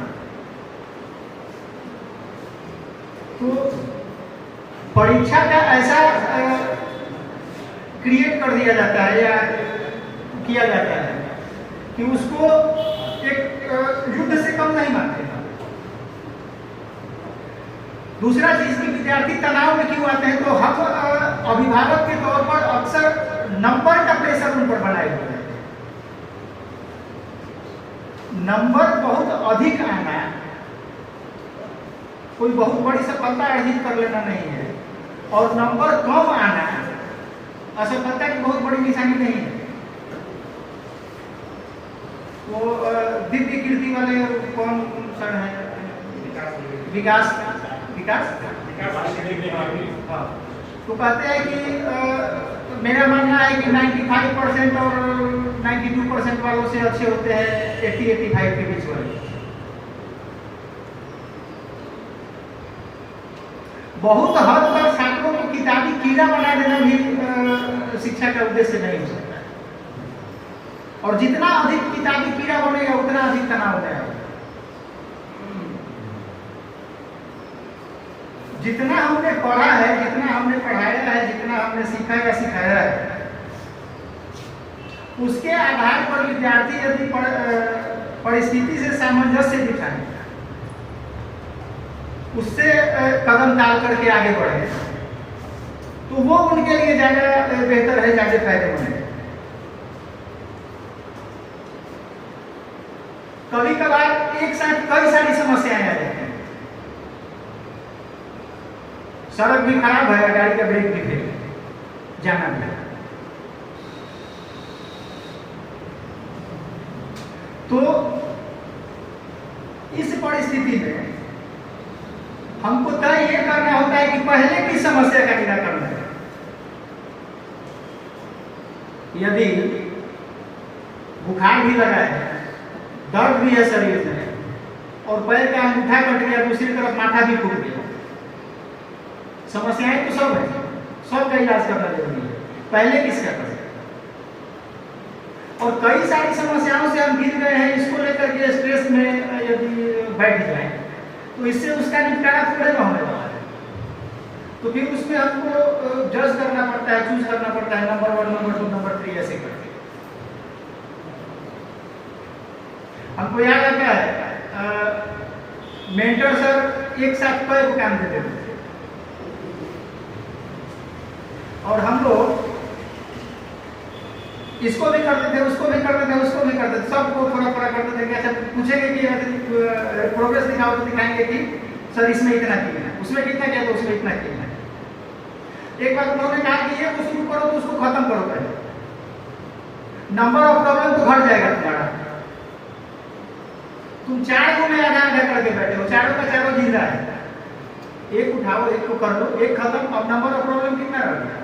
तो परीक्षा का ऐसा क्रिएट कर दिया जाता है या किया जाता है कि उसको एक युद्ध से कम नहीं मानते। दूसरा चीज कि विद्यार्थी तनाव में क्यों आते हैं, तो हम अभिभावक के तौर पर अक्सर नंबर का प्रेशर उन पर बनाए हुए हैं। नंबर बहुत अधिक आना कोई बहुत बड़ी सफलता अर्जित कर लेना नहीं है, और नंबर कम आना असफलता की बहुत बड़ी निशानी नहीं है। वो दिव्य कीर्ति वाले कौन सर हैं, विकास हाँ, तो कहते हैं कि मेरा मानना है कि 95% और 92% वालों से अच्छे होते हैं 80-85 के बीच वाले। बहुत हद तक छात्रों को किताबी कीड़ा बना देना भी शिक्षा का उद्देश्य नहीं हो सकता है, और जितना अधिक किताबी कीड़ा बनेगा उतना अधिक तनाव में आएगा। जितना हमने पढ़ा है, जितना हमने पढ़ाया है, जितना हमने सीखा या सिखाया है, उसके आधार पर विद्यार्थी यदि परिस्थिति से सामंजस्य दिखाए, उससे कदम डाल करके आगे बढ़े, तो वो उनके लिए ज्यादा बेहतर है, ज्यादा फायदेमंद है। कभी कभार एक साथ कई सारी समस्याएं आ जाती हैं। सड़क भी खराब है, गाड़ी का ब्रेक भी फेल, जाना भी। तो इस परिस्थिति में हमको तय ये करना होता है कि पहले की समस्या का निराकरण है। यदि बुखार भी लगा है, दर्द भी है शरीर में, और पैर का अंगूठा कट गया, दूसरी तरफ माथा भी फूट गया, समस्याएं तो सब है, सब का इलाज करना जरूरी है। पहले किसका करें? और कई सारी समस्याओं से हम गिर गए हैं, इसको लेकर के स्ट्रेस में यदि बैठ जाए तो इससे उसका निपटारा थोड़े ना होने वाला है। तो फिर उसमें हमको जज करना पड़ता है, चूज करना पड़ता है, नंबर 1, नंबर 2, नंबर 3 ऐसे करके। हमको याद आता है मेंटर सर एक साथ कई को काम देते थे और हम लोग इसको भी करते थे, उसको भी करते थे, उसको भी करते थे, सबको थोड़ा थोड़ा करते थे। अच्छा पूछेंगे कि प्रोग्रेस दिखाओ तो दिखाएंगे कि सर इसमें इतना किया है, उसमें कितना किया तो उसमें इतना किया है। एक बार उन्होंने कहा कि ये को शुरू करो तो उसको खत्म करो पहले, नंबर ऑफ प्रॉब्लम तो घट जाएगा तुम्हारा। तुम 4 को में आधा आधा करके बैठे हो, चारों का चारों जिंदा है, एक उठाओ, एक को कर लो, एक खत्म। अब नंबर ऑफ प्रॉब्लम कितना रह गया?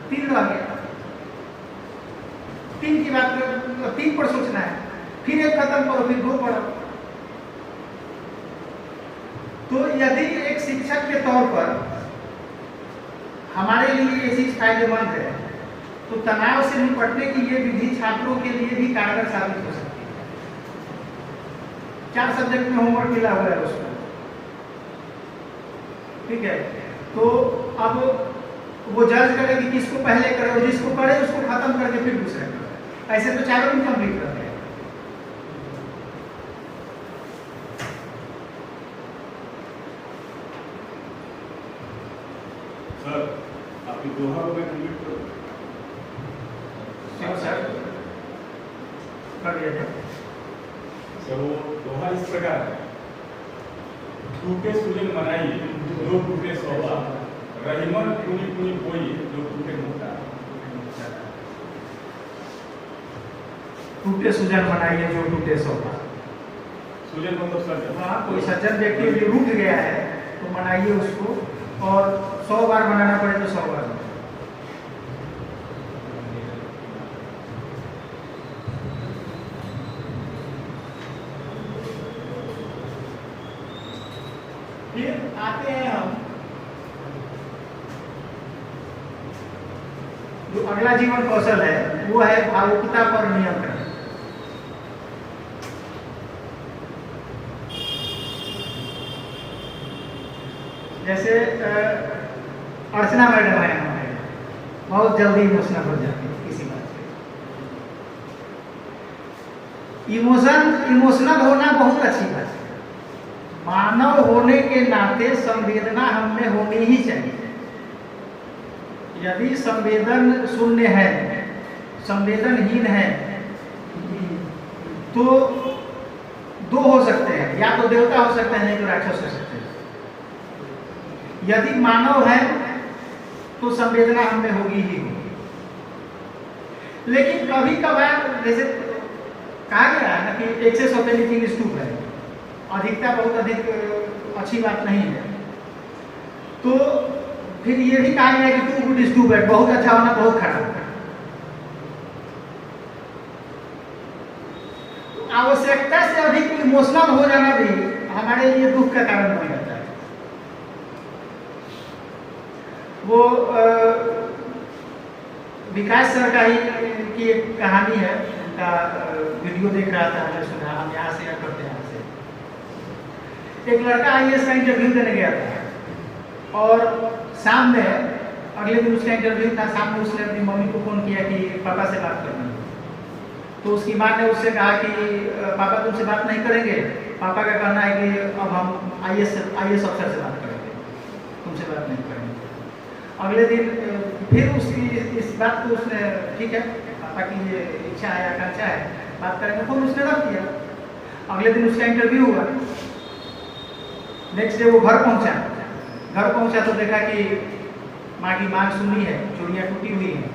3 रह गया। 3 की बात 3 पर सोचना है, फिर एक खत्म करो, फिर 2 पढ़ो। तो यदि एक शिक्षक के तौर पर हमारे लिए ये चीज फायदेमंद है तो तनाव से निपटने की ये विधि छात्रों के लिए भी कारगर साबित हो सकती है। 4 सब्जेक्ट में होमवर्क मिला हुआ है उसको, ठीक है, तो अब वो जज करे कि किसको पहले करे, और जिसको करे उसको खत्म करके फिर दूसरे करे। ऐसे तो चारों भी कंप्लीट करते हैं। सर आपकी दोहा को मैं कंप्लीट करूँ? क्यों सर? कर दिया जाए। सर वो दोहा इस प्रकार है, टूटे सूजन मनाई जो टूटे सोबा, रहीमन पुनी पुनी कोई जो टूटे मुक्ता। टूटे सूजन मनाइए जो टूटे सोबा। सूजन मतलब सर हाँ, कोई सज्जन व्यक्ति यदि रूठ गया है तो मनाइए उसको, और 100 बार मनाना पड़े तो 100 बार। फिर आते हैं हम जो अगला जीवन कौशल है, वो है भावुकता पर नियंत्रण। जैसे अर्चना मैडम है हमारे, बहुत जल्दी इमोशनल हो जाती है किसी बात से। इमोशनल होना बहुत अच्छी बात है। मानव होने के नाते संवेदना हम में होनी ही चाहिए। यदि संवेदन शून्य है, संवेदनहीन है, तो 2 हो सकते हैं, या तो देवता हो सकते हैं, नहीं तो राक्षस हो सकते हैं। यदि मानव है तो संवेदना हमें होगी ही होगी। लेकिन कभी कभार जैसे कहा गया है ना कि excess of anything is too bad, अधिकता बहुत अधिक अच्छी बात नहीं है। तो फिर ये भी कहा गया है कि too good is too bad, बहुत अच्छा होना बहुत खराब है। तो आवश्यकता से अधिक इमोशनल हो जाना भी हमारे लिए दुख का कारण बन जाता है। वो विकास सर का ही की एक कहानी है, उनका वीडियो देख रहा था, हमने सुना, हम यहाँ से या करते हैं यहाँ से। एक लड़का IAS का इंटरव्यू देने गया था और शाम में, अगले दिन उसका इंटरव्यू था, शाम में उसने अपनी मम्मी को फोन किया कि पापा से बात करनी है। तो उसकी माँ ने उससे कहा कि पापा तुमसे बात नहीं करेंगे, पापा का कहना है कि अब हम IAS अफसर से बात करेंगे, तुमसे बात नहीं करेंगे। अगले दिन फिर उसकी इस बात को उसने, ठीक है पापा की ये इच्छा है, आकांक्षा है, बात करेंगे, फोन उसने रख दिया। अगले दिन उसका इंटरव्यू हुआ। नेक्स्ट डे वो घर पहुंचा तो देखा कि माँ की मांग सुनी है, चूड़ियाँ टूटी हुई हैं,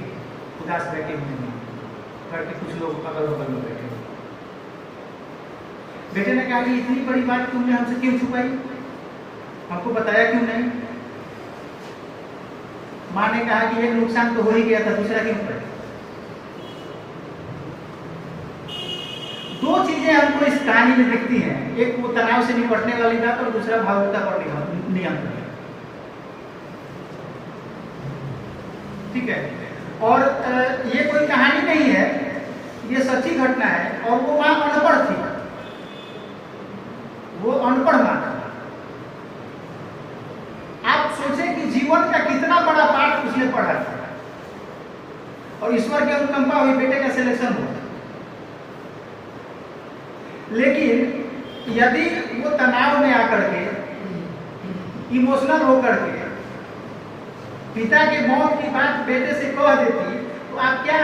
उदास बैठे हुए हैं, घर के कुछ लोग अगल बगल में बैठे हुए। बेटे ने कहा कि इतनी बड़ी बात तुमने हमसे क्यों छुपाई, हमको बताया क्यों नहीं? माँ ने कहा कि एक नुकसान तो हो ही गया था, दूसरा क्यों पड़ा? 2 चीजें हमको इस कहानी में दिखती हैं, एक वो तनाव से निपटने वाली बात और दूसरा भावुकता पर नियंत्रण। ठीक है, और ये कोई कहानी नहीं है, ये सच्ची घटना है। और वो माँ अनपढ़ थी, वो अनपढ़ माँ थी। आप सोचें कि जीवन का कितना बड़ा पाठ उसने पढ़ा था और ईश्वर की अनुकंपा हुई, बेटे का सिलेक्शन हुआ। लेकिन यदि वो तनाव में आकर के, इमोशनल होकर के पिता के मौत की बात बेटे से कह देती, तो आप क्या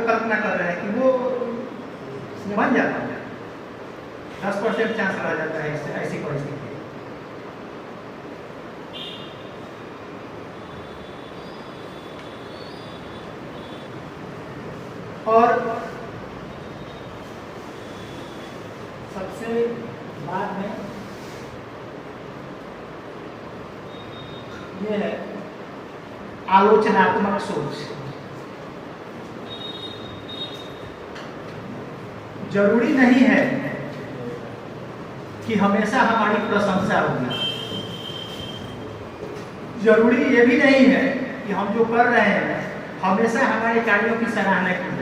कल्पना कर रहे हैं कि वो बन जाता है? 10% चांस रह जाता है ऐसी परिस्थिति। और सबसे बाद में ये है आलोचनात्मक सोच। जरूरी नहीं है कि हमेशा हमारी प्रशंसा होगी। जरूरी ये भी नहीं है कि हम जो कर रहे हैं हमेशा हमारे कार्यों की सराहना की जाए।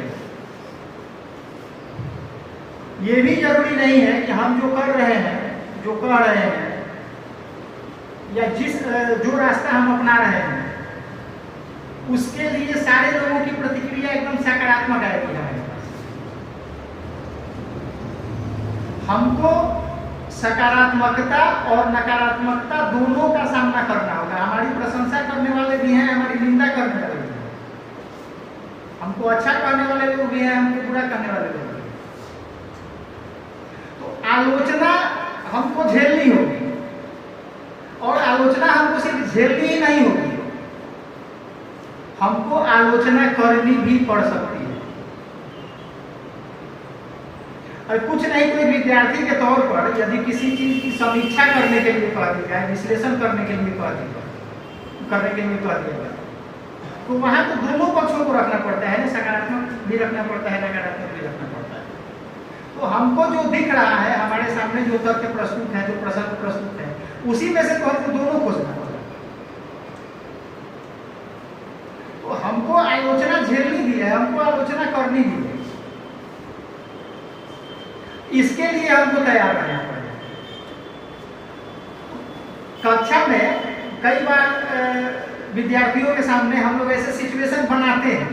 ये भी जरूरी नहीं है कि हम जो कर रहे हैं, जो कह रहे हैं, या जो रास्ता हम अपना रहे हैं, उसके लिए सारे लोगों की प्रतिक्रिया एकदम सकारात्मक आएगी हमारे पास। हमको सकारात्मकता और नकारात्मकता दोनों का सामना करना होगा। हमारी प्रशंसा करने वाले भी हैं, हमारी निंदा करने वाले भी हैं। हमको अच्छा कहने वाले लोग भी हैं, हमको बुरा कहने वाले लोग भी हैं। तो आलोचना हमको झेलनी होगी, और आलोचना हमको सिर्फ झेलनी ही नहीं होगी, हमको आलोचना करनी भी पड़ सकती है। और कुछ नहीं, कोई विद्यार्थी के तौर पर यदि किसी चीज की समीक्षा करने के लिए कह दिया है, विश्लेषण करने के लिए कह दिया है, तो वहां तो दोनों पक्षों को रखना पड़ता है ना, सकारात्मक भी रखना पड़ता है, नकारात्मक भी रखना पड़ता है। तो हमको जो दिख रहा है, हमारे सामने जो तथ्य प्रस्तुत है, जो प्रसंग प्रस्तुत है, उसी में से तो हमको दोनों खोजना पड़ता है। तो हमको आलोचना झेलनी भी है, हमको आलोचना करनी भी है। इसके लिए हमको तैयार रहना पड़ेगा। कक्षा में कई बार विद्यार्थियों के सामने हम लोग ऐसे सिचुएशन बनाते हैं,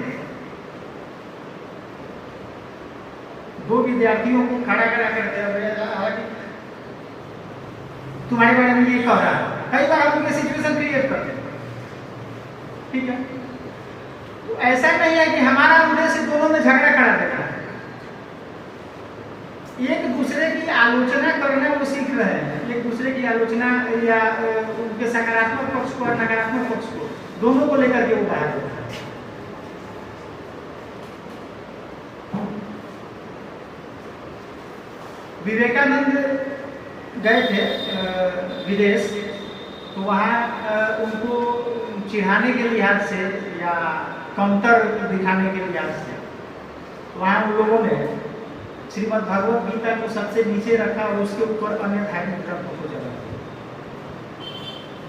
दो विद्यार्थियों को खड़ा करा करते हैं, तुम्हारे बारे में ये कह रहा है। कई बार हम लोग सिचुएशन क्रिएट करते हैं, ठीक है। तो ऐसा नहीं है कि हमारा उद्देश्य दोनों में झगड़ा करा देना है। एक दूसरे की आलोचना करना वो सीख रहे हैं, एक दूसरे की आलोचना या उनके सकारात्मक पक्ष को और नकारात्मक पक्ष को दोनों को लेकर के वो बाहर होता है। विवेकानंद गए थे विदेश, तो वहाँ उनको चिढ़ाने के लिहाज से या कमतर दिखाने के लिहाज से वहाँ उन लोगों ने श्रीमद् भगवत गीता को सबसे नीचे रखा और उसके ऊपर अन्य धार्मिक ग्रंथों को जगह दी।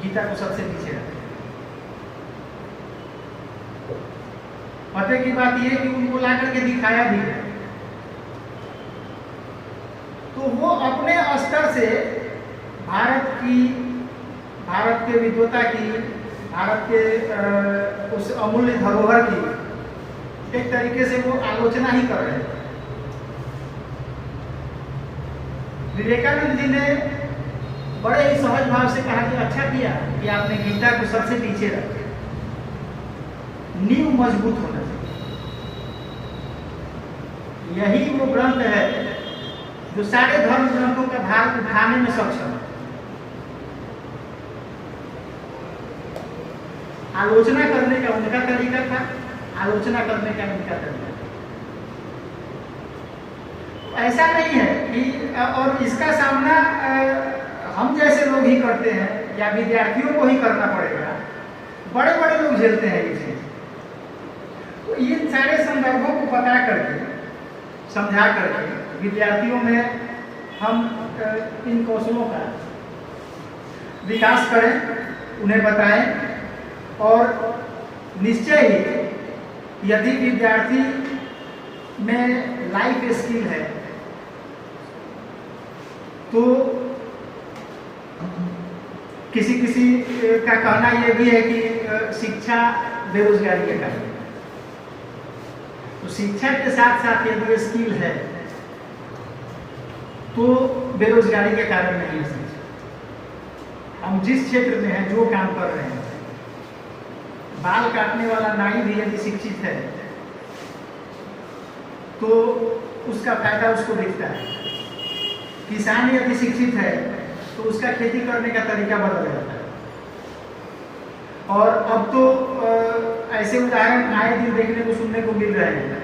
गीता को सबसे नीचे रखा। पते की बात यह कि उनको ला करके दिखाया भी है। तो वो अपने स्तर से भारत के विद्वता की, भारत के उस अमूल्य धरोहर की एक तरीके से वो आलोचना ही कर रहे थे। विवेकानंद जी ने बड़े ही सहज भाव से कहा कि अच्छा किया कि आपने गीता को सबसे पीछे रखा, नींव मजबूत होना चाहिए। यही वो ग्रंथ है जो सारे धर्म ग्रंथों का भार उठाने में सक्षम है। आलोचना करने का उनका तरीका था, आलोचना करने का उनका तरीका। ऐसा नहीं है कि और इसका सामना हम जैसे लोग ही करते हैं या विद्यार्थियों को ही करना पड़ेगा। बड़े बड़े लोग झेलते हैं ये चीज। तो इन सारे संदर्भों को बता करके, समझा करके विद्यार्थियों में हम इन कौशलों का विकास करें, उन्हें बताएं और निश्चय ही यदि विद्यार्थी में लाइफ स्किल है, तो किसी का कहना यह भी है कि शिक्षा बेरोजगारी के कारण, तो शिक्षा के साथ साथ यदि स्किल है तो बेरोजगारी के कारण नहीं है। हम जिस क्षेत्र में हैं, जो काम कर रहे हैं, बाल काटने वाला नाई भी यदि शिक्षित है तो उसका फायदा उसको दिखता है। किसान यदि शिक्षित है तो उसका खेती करने का तरीका बदल जाता है। और अब तो ऐसे उदाहरण आए दिन देखने को सुनने को मिल रहे हैं,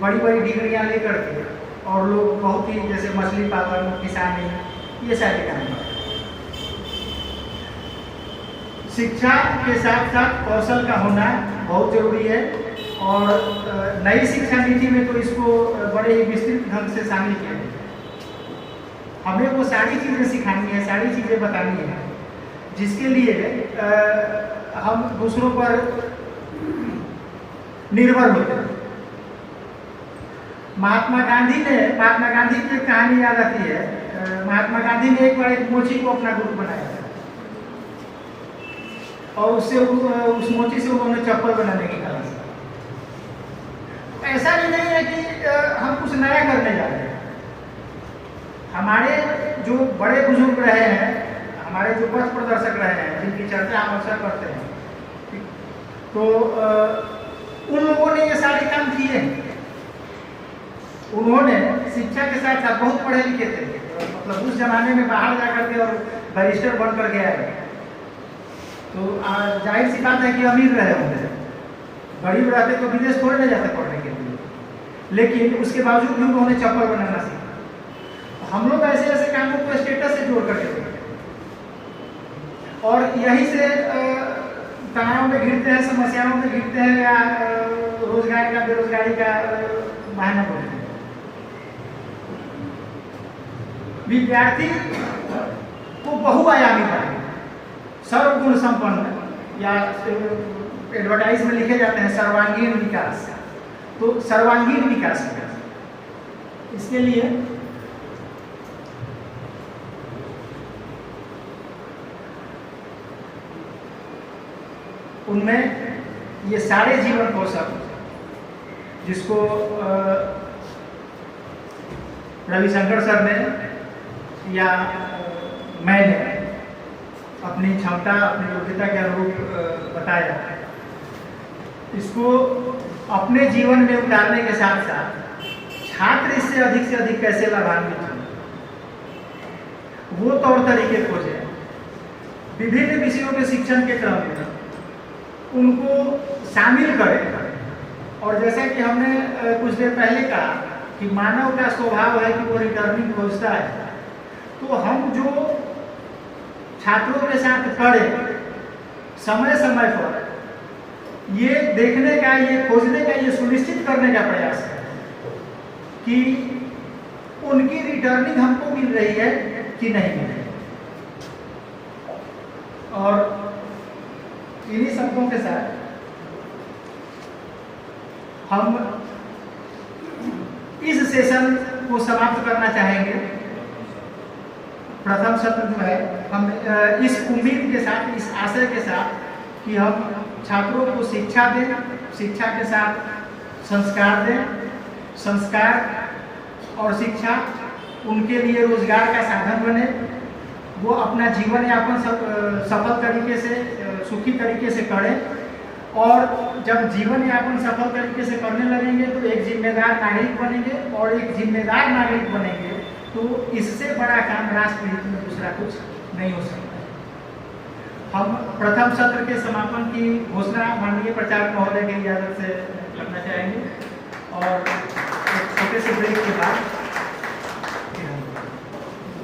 बड़ी बड़ी डिग्रियां लेकर के और लोग बहुत ही जैसे मछली पालन, किसानी, ये सारे काम करते हैं। शिक्षा के साथ साथ कौशल का होना बहुत जरूरी है, और नई शिक्षा नीति में तो इसको बड़े ही विस्तृत ढंग से शामिल किया गया। हमें वो सारी चीज़ें सिखानी है, सारी चीज़ें बतानी है, जिसके लिए हम दूसरों पर निर्भर होते हैं। महात्मा गांधी की एक कहानी याद आती है। महात्मा गांधी ने एक बार एक मोची को अपना गुरु बनाया था, और उससे उस मोची से उन्होंने चप्पल बनाने की कला सीखी। ऐसा भी नहीं है कि हम कुछ नया करने जा रहे हैं। हमारे जो बड़े बुजुर्ग रहे हैं, हमारे जो पथ प्रदर्शक रहे हैं, जिनकी चर्चा हम अक्सर करते हैं, तो उन लोगों ने ये सारे काम किए हैं। उन्होंने शिक्षा के साथ साथ बहुत पढ़े लिखे थे, मतलब उस जमाने में बाहर जाकर के और बैरिस्टर बन कर गया है, तो जाहिर सी बात है कि अमीर रहे होंगे। गरीब रहते तो विदेश थोड़े नहीं जाते पढ़ने के लिए, लेकिन उसके बावजूद भी उन्होंने चप्पल बनाना सीखा। हम लोग ऐसे ऐसे कामों को स्टेटस से जोड़ करके देखते हैं, और यही से तनाव में घिरते हैं, समस्याओं में घिरते हैं, या रोजगार का, बेरोजगारी का बहाना बोलते हैं। विद्यार्थी को बहुआयामी बनाए, सर्वगुण संपन्न, या एडवर्टाइज में लिखे जाते हैं सर्वांगीण विकास, तो सर्वांगीण विकास इसके लिए उनमें ये सारे जीवन कौशल, जिसको रविशंकर सर ने या मैंने अपनी क्षमता, अपनी योग्यता के अनुरूप बताया, इसको अपने जीवन में उतारने के साथ साथ छात्र इससे अधिक कैसे लाभान्वित हो, वो तौर तरीके खोजे। विभिन्न विषयों के शिक्षण के क्रम में उनको शामिल करें। और जैसा कि हमने कुछ देर पहले कहा कि मानव का स्वभाव है कि वो रिटर्निंग खोजता है, तो हम जो छात्रों के साथ करें, समय समय पर ये देखने का, ये खोजने का, ये सुनिश्चित करने का प्रयास है कि उनकी रिटर्निंग हमको मिल रही है कि नहीं मिल रही। और इन्हीं शब्दों के साथ हम इस सेशन को समाप्त करना चाहेंगे। प्रथम सत्र जो है, हम इस उम्मीद के साथ, इस आशय के साथ कि हम छात्रों को शिक्षा दें, शिक्षा के साथ संस्कार दें, संस्कार और शिक्षा उनके लिए रोजगार का साधन बने, वो अपना जीवन यापन सफल तरीके से, सुखी तरीके से करें। और जब जीवन यापन सफल तरीके से करने लगेंगे तो एक जिम्मेदार नागरिक बनेंगे, और एक जिम्मेदार नागरिक बनेंगे तो इससे बड़ा काम राष्ट्र हित में दूसरा कुछ नहीं हो सकता। हम प्रथम सत्र के समापन की घोषणा माननीय प्राचार्य महोदय की इजाजत से करना चाहेंगे, और एक छोटे से ब्रेक के बाद